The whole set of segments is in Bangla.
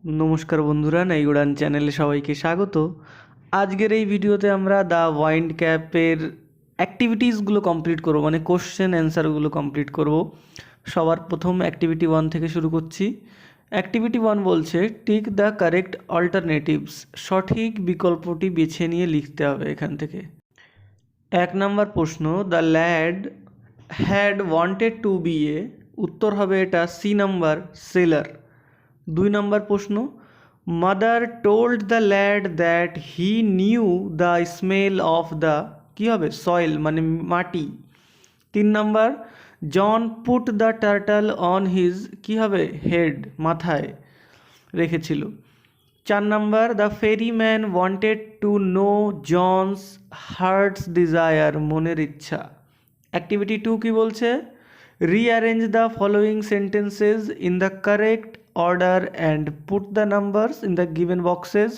নমস্কার বন্ধুরা, নাইগুড়ান চ্যানেলে সবাইকে স্বাগত। আজকের এই ভিডিওতে আমরা দ্য ওয়াইন্ড ক্যাপের অ্যাক্টিভিটিসগুলো কমপ্লিট করব, মানে কোশ্চেন অ্যান্সারগুলো কমপ্লিট করব। সবার প্রথম অ্যাক্টিভিটি 1 থেকে শুরু করছি। অ্যাক্টিভিটি 1 বলছে টিক দ্য কারেক্ট অল্টারনেটিভস, সঠিক বিকল্পটি বেছে নিয়ে লিখতে হবে এখান থেকে। 1 নম্বর প্রশ্ন, the lad had wanted to be a, উত্তর হবে এটা সি নাম্বার, সেলার। 2 নম্বর প্রশ্ন, mother told the lad that he knew the smell of the, কী হবে, সয়েল মানে মাটি। 3 নম্বর, John put the turtle on his, কী হবে, হেড মাথায় রেখেছিল। 4 নম্বর, the ferry man wanted to know John's heart's desire, মনের ইচ্ছা। অ্যাক্টিভিটি 2 কি বলছে, rearrange the following sentences in the correct order and put the numbers in the given boxes.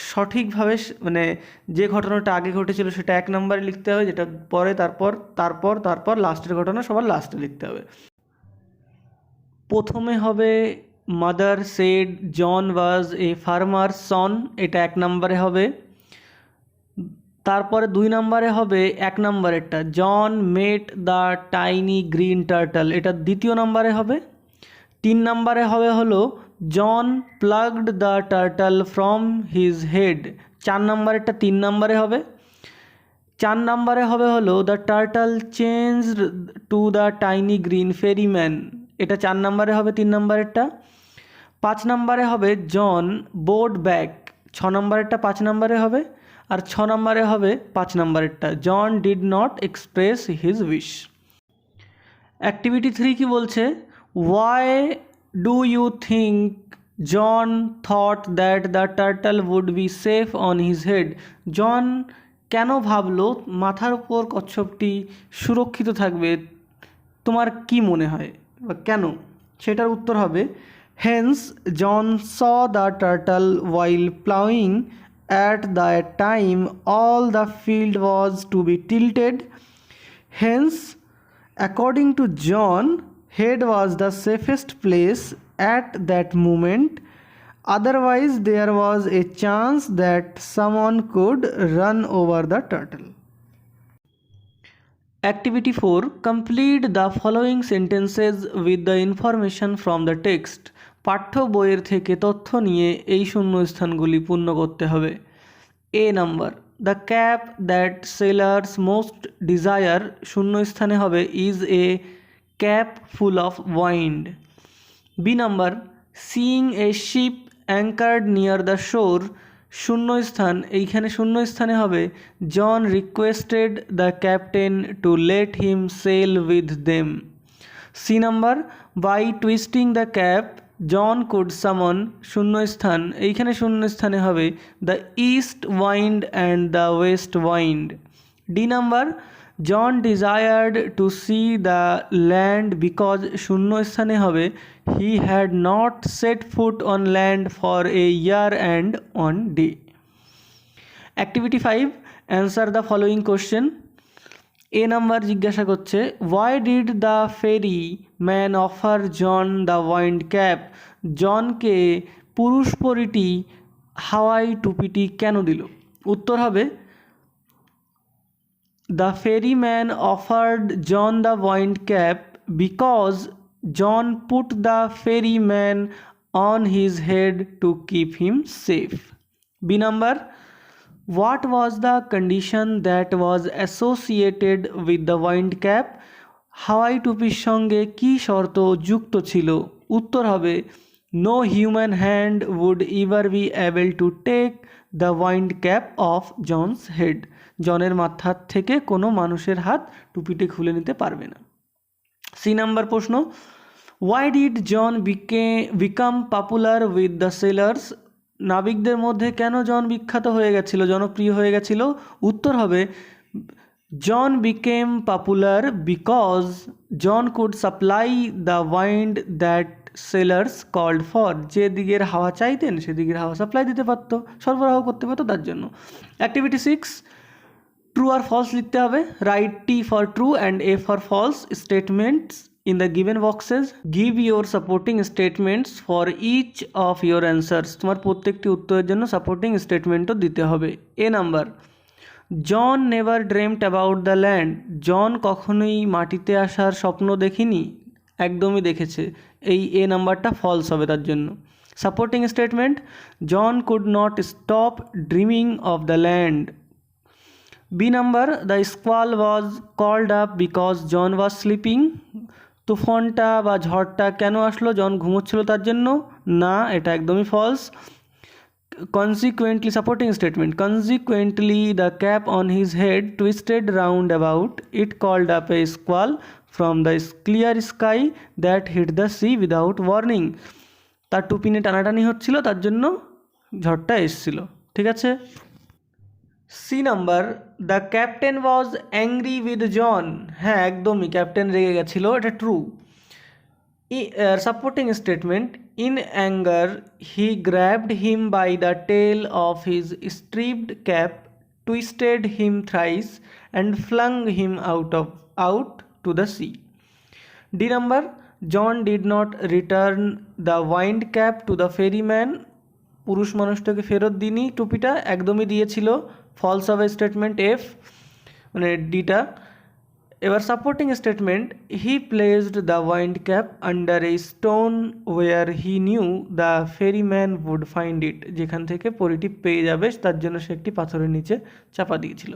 সঠিকভাবে মানে যে ঘটনাটা আগে ঘটেছিল সেটা 1 নম্বরে লিখতে হবে, যেটা পরে তারপর লাস্টের ঘটনা সবার লাস্টে লিখতে হবে। প্রথমে হবে mother said John was a farmer son, এটা 1 নম্বরে হবে। তারপরে 2 নম্বরে হবে 1 নম্বরেরটা, John met the tiny green turtle, এটা 2য় নম্বরে হবে। 3 নম্বরে হবে হলো John plucked the turtle from his head, 4 নম্বরেরটা 3 নম্বরে হবে। 4 নম্বরে হবে হলো the turtle changed to the tiny green ferryman, এটা 4 নম্বরে হবে 3 নম্বরেরটা। 5 নম্বরে হবে জন বোর্ড ব্যাক, 6 নম্বরেরটা 5 নম্বরে হবে। আর 6 নম্বরে হবে 5 নম্বরেরটা, John did not express his wish. Activity 3 কি বলছে, why do you think John thought that the turtle would be safe on his head, John কেন ভাবলো মাথার উপর কচ্ছপটি সুরক্ষিত থাকবে, তোমার কি মনে হয় বা কেন, সেটার উত্তর হবে hence John saw the turtle while ploughing at the time all the field was to be tilted, hence according to John head was the safest place at that moment, otherwise there was a chance that someone could run over the turtle. Activity 4, complete the following sentences with the information from the text. পাঠ্য বইয়ের থেকে তথ্য নিয়ে এই শূন্যস্থানগুলি পূর্ণ করতে হবে। A number, the cap that sailors most desire, শূন্যস্থানে হবে is a cap full of wind. B number, seeing a ship anchored near the shore, শূন্যস্থান, এইখানে শূন্যস্থানে হবে John requested the captain to let him sail with them. C number, by twisting the cap John could summon, শূন্যস্থান, এইখানে শূন্যস্থানে হবে the east wind and the west wind. D number, John desired to see the land because, শূন্যস্থানে হবে he had not set foot on land for a year and one day. Activity 5, answer the following question. A number জিজ্ঞাসা করছে, why did the ferry man offer John the wind cap, জনকে পুরুষ পরিটি হাওয়াই টুপিটি কেন দিল, উত্তর হবে the ferry man offered John the wind cap because John put the ferry man on his head to keep him safe. B number, what was the condition that was associated with the wind cap, হাওয়াই টুপির সঙ্গে কী শর্ত যুক্ত ছিল, উত্তর হবে no human hand would ever be able to take the wind cap off John's head, জনের মাথার থেকে কোনো মানুষের হাত টুপিটি খুলে নিতে পারবে না। সি নাম্বার প্রশ্ন, why did John become popular with the sailors, নাবিকদের মধ্যে কেন জন বিখ্যাত হয়ে গেছিল, জনপ্রিয় হয়ে গেছিল, উত্তর হবে John became popular because John could supply the wind that sailors called for, যে দিকের হাওয়া চাইতেন সেদিকের হাওয়া সাপ্লাই দিতে পারত, সরবরাহ করতে পারতো, তার জন্য। অ্যাক্টিভিটি 6, ট্রু আর ফলস লিখতে হবে, write T for true and A for false statements in the given boxes. Give your supporting statements for each of your answers. তোমার প্রত্যেকটি উত্তরের জন্য সাপোর্টিং স্টেটমেন্টও দিতে হবে। A number, John never dreamed about the land. John কখনোই মাটিতে আসার স্বপ্ন দেখিনি, একদমই দেখেছে। এই এ নাম্বারটা ফলস হবে তার জন্য। Supporting statement, John could not stop dreaming of the land. B number, the squall was called up because John was sleeping. তুফানটা বা ঝড়টা কেন আসলো? জন ঘুমোচ্ছিল তার জন্য? না, এটা একদমই false. Consequently, supporting statement, consequently the cap on his head twisted round about, it called up a squall from the clear sky that hit the sea without warning. তার টুপিনে টানাটানি হচ্ছিল, তার জন্য ঝড়টা এসেছিল। ঠিক আছে। C number, the captain was angry with John. হ্যাঁ, একদমই ক্যাপ্টেন রেগে গেছিল, এটা true. Supporting statement, in anger he grabbed him by the tail of his striped cap, twisted him thrice and flung him out to the sea. D number, John did not return the wind cap to the ferryman. পুরুষ মানুষটাকে ফেরত দিনি টুপিটা, একদমই দিয়েছিল। ফলস হবে স্টেটমেন্ট এফ, মানে ডিটা। এবার supporting statement, he placed the wind cap under a stone where he knew the ferryman would find it. যেখান থেকে পরিটি পেয়ে যাবে তার জন্য সে একটি পাথরের নিচে চাপা দিয়েছিল।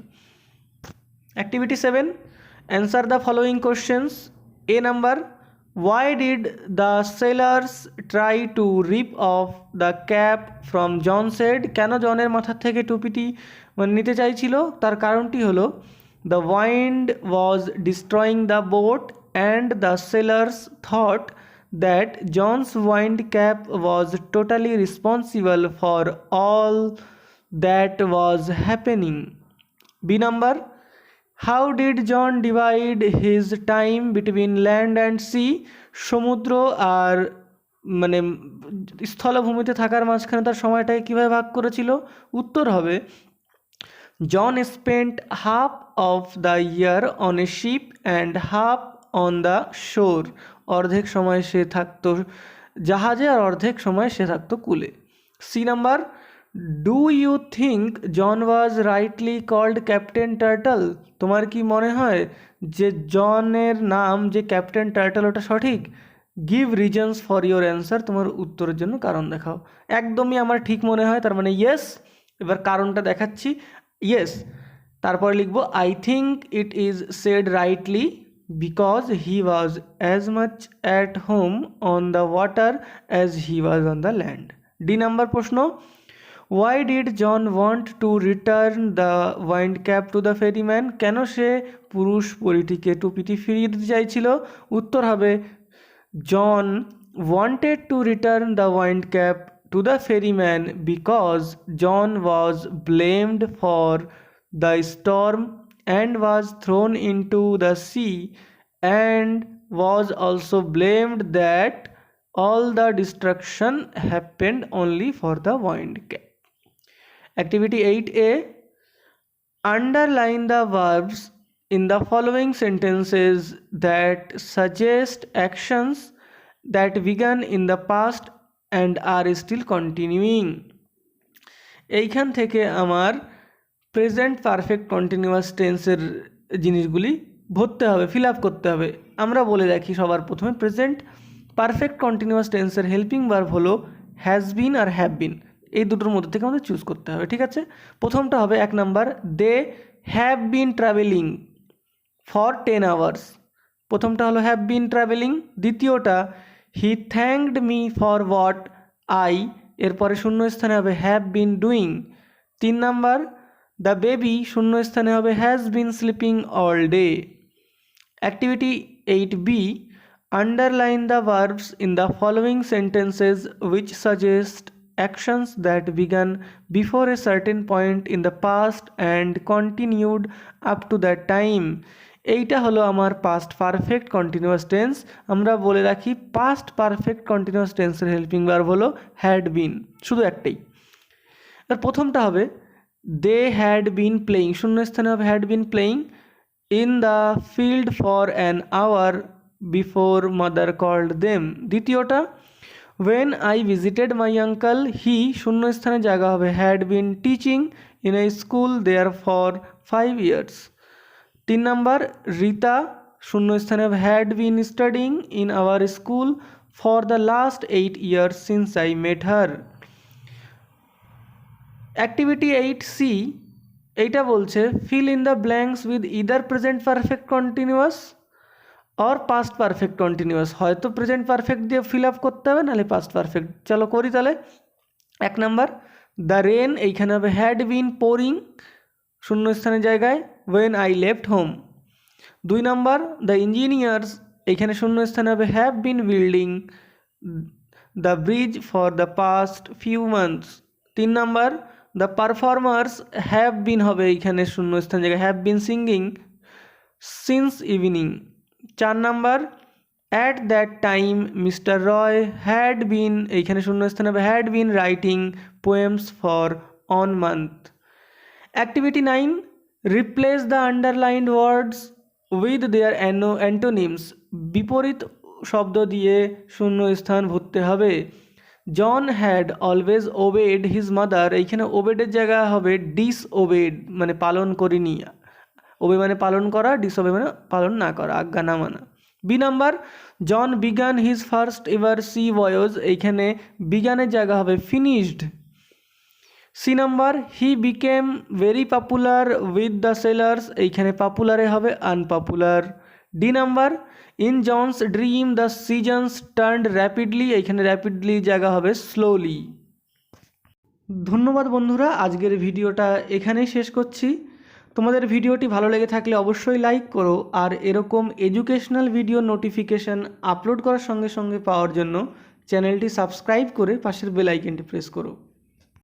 Activity 7, answer the following questions. A number, why did the sailors try to rip off the cap from John's head? কেন জনের মাথার থেকে টুপিটি নিতে চাইছিল? তার কারণটি হলো, the wind was destroying the boat and the sailors thought that John's wind cap was totally responsible for all that was happening. B number, how did John divide his time between land and sea? সমুদ্র আর মানে স্থলভূমিতে থাকার মাঝখানে তার সময়টাকে কীভাবে ভাগ করেছিল? উত্তর হবে, John spent half of the year on a ship and half on the shore. অর্ধেক সময় সে থাকতো জাহাজে আর অর্ধেক সময় সে থাকতো কুলে। C number, do you think John was rightly called Captain Turtle? তোমার কি মনে হয় যে জনের নাম যে ক্যাপ্টেন টার্টল ওটা সঠিক? Give reasons for your answer. তোমার উত্তরের জন্য কারণ দেখাও। একদমই আমার ঠিক মনে হয়, তার মানে ইয়েস। এবার কারণটা দেখাচ্ছি। ইয়েস, তারপরে লিখব, I think it is said rightly because he was as much at home on the water as he was on the land. D number প্রশ্ন, why did John want to return the wind cap to the ferryman? কেন সে পুরুষ পরিটিকে টুপিটি ফিরিয়ে দিতে চাইছিল? উত্তর হবে, John wanted to return the wind cap to the ferryman because John was blamed for the storm and was thrown into the sea, and was also blamed that all the destruction happened only for the wind cap. Activity 8A, underline the verbs in the following sentences that suggest actions that began in the past and are still continuing. এইখান থেকে আমার প্রেজেন্ট পারফেক্ট কন্টিনিউয়াস টেন্সের জিনিসগুলি ভরতে হবে, ফিল আপ করতে হবে। আমরা বলে রাখি সবার প্রথমে, প্রেজেন্ট পারফেক্ট কন্টিনিউয়াস টেন্সের হেল্পিং ভার্ব হলো হ্যাজ বিন আর হ্যাভ বিন। এই দুটোর মধ্যে থেকে আমাদের চুজ করতে হবে। ঠিক আছে, প্রথমটা হবে 1 number, they have been travelling for 10 hours. প্রথমটা হলো হ্যাভ বিন ট্রাভেলিং। দ্বিতীয়টা, he thanked me for what I, এরপরে শূন্যস্থানে হবে have been doing. 3 number, the baby শূন্যস্থানে হবে has been sleeping all day. Activity 8B, underline the verbs in the following sentences which suggest actions that began before a certain point in the past and continued up to that time. এইটা হলো আমার পাস্ট পারফেক্ট কন্টিনিউয়াস টেন্স। আমরা বলে রাখি পাস্ট পারফেক্ট কন্টিনিউয়াস টেন্সের হেল্পিং ভার্ব হলো হ্যাড বিন, শুধু একটাই। আর প্রথমটা হবে দে হ্যাড বিন প্লেয়িং, শূন্যস্থানে হবে had been playing in the field for an hour before mother called them. দ্বিতীয়টা, when I visited my uncle he শূন্যস্থানে জায়গা হবে had been teaching in a school there for 5 years। 3 number, Rita শূন্যস্থানে had been studying in our school for the last 8 years since I met her। Activity 8C এইটা বলছে fill in the blanks with either present perfect continuous or past perfect continuous। হয়তো প্রেজেন্ট পারফেক্ট দিয়ে ফিল আপ করতে হবে, নাহলে পাস্ট পারফেক্ট। চলো করি তাহলে। 1 নাম্বার, দ্য রেন এইখানে হবে হ্যাড বিন পোরিং শূন্যস্থানের জায়গায় when I left home। 2 number, the engineers এইখানে শূন্যস্থানে হবে have bin building the bridge for the past few months. 3 number, the performers have been হবে এইখানে শূন্যস্থান জায়গায় have been singing since evening. 4 number, at that time mister Roy had been এইখানে শূন্যস্থান হবে had been writing poems for on month. Activity 9, replace the underlined words with their antonyms. বিপরীত শব্দ দিয়ে শূন্যস্থান ভরতে হবে। জন had always obeyed his mother এইখানে ওবেডের জায়গা হবে ডিসওবেড মানে পালন করিনি। ওবে মানে পালন করা, ডিসওবে মানে পালন না করা, আজ্ঞা না মানা। B number, John began his first ever sea voyage এইখানে বিগানের জায়গা হবে finished. C number, he became very popular with the sailors এইখানে পপুলারে হবে unpopular. D number, in John's dream the seasons turned rapidly এইখানে র্যাপিডলি জায়গা হবে স্লোলি। ধন্যবাদ বন্ধুরা, আজকের ভিডিওটা এখানেই শেষ করছি। তোমাদের ভিডিওটি ভালো লেগে থাকলে অবশ্যই লাইক করো, আর এরকম এডুকেশনাল ভিডিও নোটিফিকেশান আপলোড করার সঙ্গে সঙ্গে পাওয়ার জন্য চ্যানেলটি সাবস্ক্রাইব করে পাশের বেল আইকনটি প্রেস করো।